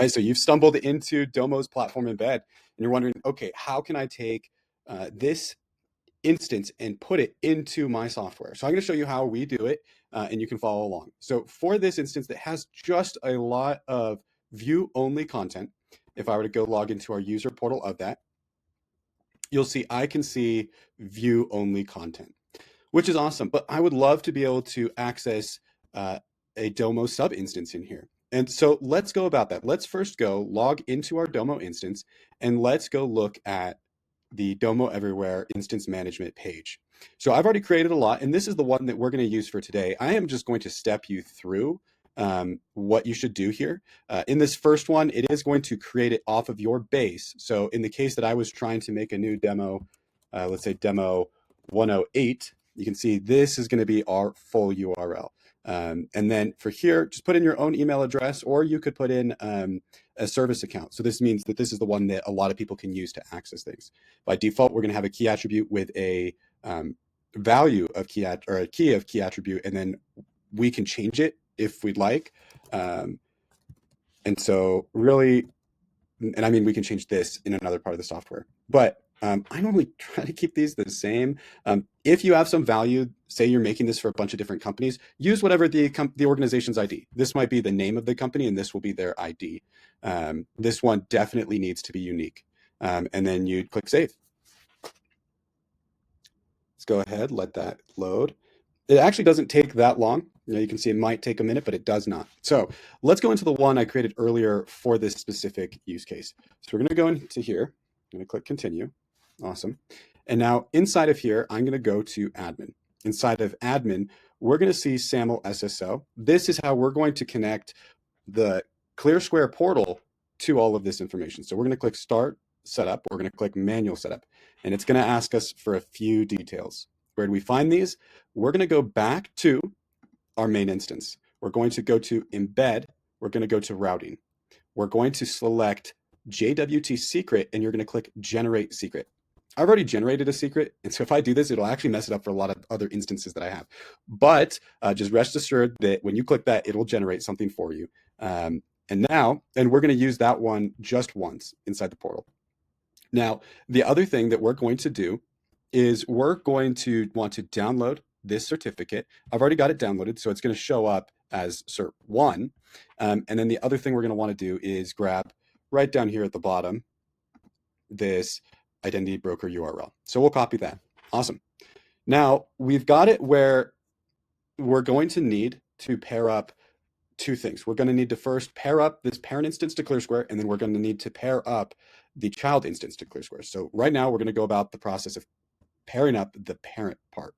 right, so you've stumbled into Domo's Platform Embed, and you're wondering, okay, how can I take this instance and put it into my software? So I'm going to show you how we do it, and you can follow along. So for this instance that has just a lot of view-only content, if I were to go log into our user portal of that, you'll see I can see view-only content, which is awesome. But I would love to be able to access a Domo sub instance in here. And so let's go about that. Let's first go log into our Domo instance, and let's go look at the Domo Everywhere instance management page. So I've already created a lot, and this is the one that we're going to use for today. I am just going to step you through what you should do here. In this first one, it is going to create it off of your base. So in the case that I was trying to make a new demo, let's say demo 108, you can see this is going to be our full URL. And then for here, just put in your own email address, or you could put in a service account. So this means that this is the one that a lot of people can use to access things. By default, we're going to have a key attribute with a value of key or a key of key attribute, and then we can change it if we'd like. And so really, and I mean, we can change this in another part of the software, but I normally try to keep these the same. If you have some value, say you're making this for a bunch of different companies, use whatever the organization's ID. This might be the name of the company, and this will be their ID. This one definitely needs to be unique. And then you click save. Let's go ahead, let that load. It actually doesn't take that long. You can see it might take a minute, but it does not. So let's go into the one I created earlier for this specific use case. So we're going to go into here. I'm going to click continue. Awesome. And now inside of here, I'm going to go to admin. Inside of admin, we're going to see SAML SSO. This is how we're going to connect the ClearSquare portal to all of this information. So we're going to click start setup. We're going to click manual setup, and it's going to ask us for a few details. Where do we find these? We're going to go back to our main instance. We're going to go to embed. We're going to go to routing. We're going to select JWT secret, and you're going to click generate secret. I've already generated a secret, and so if I do this, it'll actually mess it up for a lot of other instances that I have. But just rest assured that when you click that, it'll generate something for you. And we're going to use that one just once inside the portal. Now, the other thing that we're going to do is we're going to want to download this certificate. I've already got it downloaded, so it's going to show up as cert1. And then the other thing we're going to want to do is grab right down here at the bottom this identity broker URL. So we'll copy that. Awesome. Now we've got it where we're going to need to pair up two things. We're going to need to first pair up this parent instance to ClearSquare, and then we're going to need to pair up the child instance to ClearSquare. So right now we're going to go about the process of pairing up the parent part.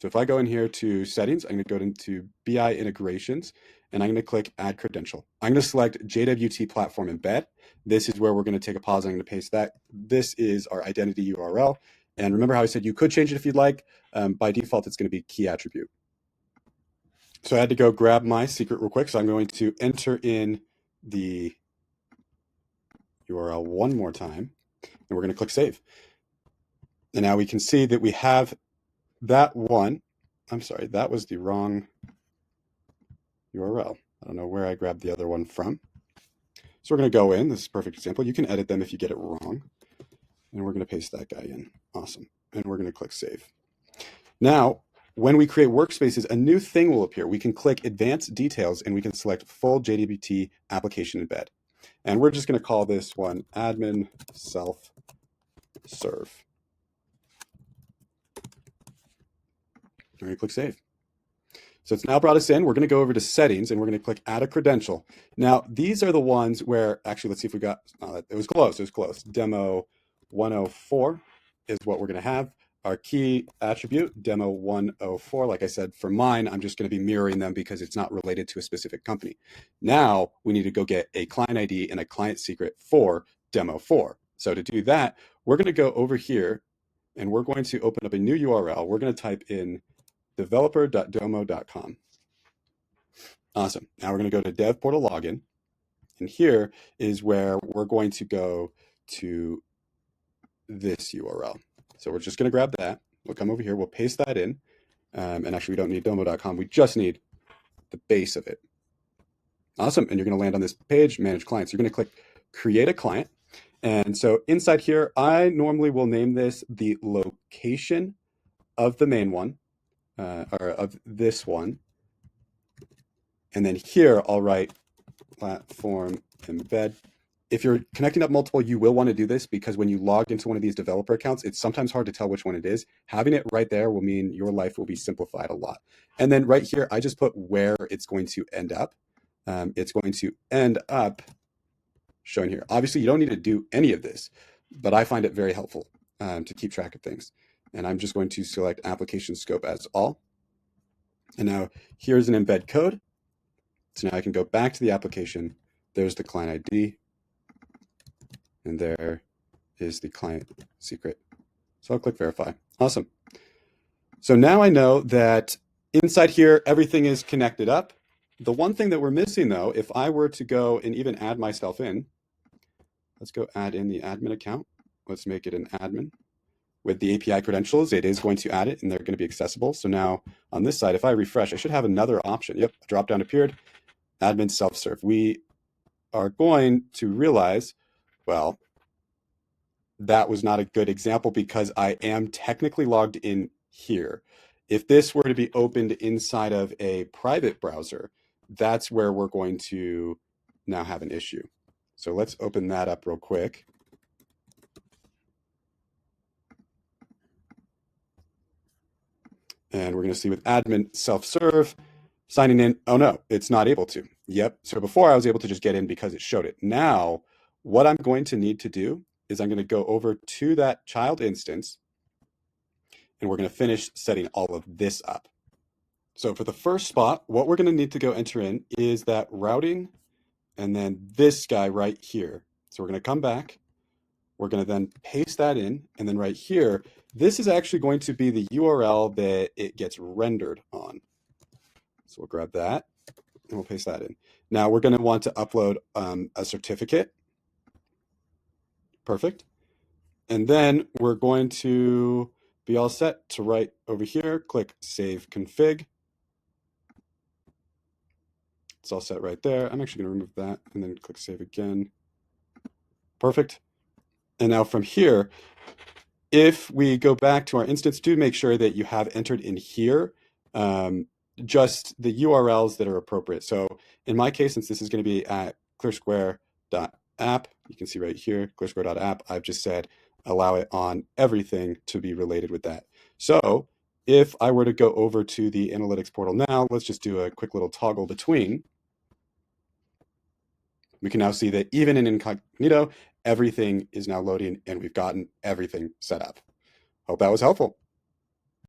So if I go in here to settings, I'm going to go into BI integrations, and I'm going to click add credential. I'm going to select JWT Platform Embed. This is where we're going to take a pause. I'm going to paste that. This is our identity URL. And remember how I said you could change it if you'd like. By default, it's going to be key attribute. So I had to go grab my secret real quick. So I'm going to enter in the URL one more time, and we're going to click save. And now we can see that we have that one. I'm sorry, that was the wrong URL. I don't know where I grabbed the other one from. So we're going to go in. This is a perfect example. You can edit them if you get it wrong. And we're going to paste that guy in. Awesome. And we're going to click save. Now, when we create workspaces, a new thing will appear. We can click advanced details, and we can select full JWT application embed. And we're just going to call this one admin self-serve. We're going to click save. So it's now brought us in. We're going to go over to settings, and we're going to click add a credential. Now, these are the ones where, actually, let's see if we got, it was close. It was close. Demo 104 is what we're going to have. Our key attribute, demo 104. Like I said, for mine, I'm just going to be mirroring them because it's not related to a specific company. Now we need to go get a client ID and a client secret for demo 4. So to do that, we're going to go over here, and we're going to open up a new URL. We're going to type in developer.domo.com. Awesome. Now we're going to go to dev portal login. And here is where we're going to go to this URL. So we're just going to grab that. We'll come over here. We'll paste that in. And actually, we don't need domo.com. We just need the base of it. Awesome. And you're going to land on this page, manage clients. You're going to click create a client. And so inside here, I normally will name this the location of the main one, or of this one. And then here I'll write platform embed. If you're connecting up multiple, you will want to do this because when you log into one of these developer accounts, it's sometimes hard to tell which one it is. Having it right there will mean your life will be simplified a lot. And then right here, I just put where it's going to end up. It's going to end up shown here. Obviously, you don't need to do any of this, but I find it very helpful to keep track of things. And I'm just going to select application scope as all. And now here's an embed code. So now I can go back to the application. There's the client ID. And there is the client secret. So I'll click verify. Awesome. So now I know that inside here, everything is connected up. The one thing that we're missing though, if I were to go and even add myself in, let's go add in the admin account. Let's make it an admin. With the API credentials, it is going to add it and they're going to be accessible. So now on this side, if I refresh, I should have another option. Yep, drop down appeared, admin self-serve. We are going to realize, well, that was not a good example because I am technically logged in here. If this were to be opened inside of a private browser, that's where we're going to now have an issue. So let's open that up real quick. And we're going to see with admin self-serve, signing in. Oh no, it's not able to. Yep. So before I was able to just get in because it showed it. Now, what I'm going to need to do is I'm going to go over to that child instance and we're going to finish setting all of this up. So for the first spot, what we're going to need to go enter in is that routing and then this guy right here. So we're going to come back. We're going to then paste that in. And then right here, this is actually going to be the URL that it gets rendered on. So we'll grab that and we'll paste that in. Now we're going to want to upload a certificate. Perfect. And then we're going to be all set to write over here, click Save Config. It's all set right there. I'm actually going to remove that and then click Save again. Perfect. And now from here, if we go back to our instance, do make sure that you have entered in here just the URLs that are appropriate. So in my case, since this is going to be at ClearSquare.app, you can see right here, ClearSquare.app, I've just said allow it on everything to be related with that. So if I were to go over to the analytics portal now, let's just do a quick little toggle between. We can now see that even in incognito, everything is now loading and we've gotten everything set up. Hope that was helpful.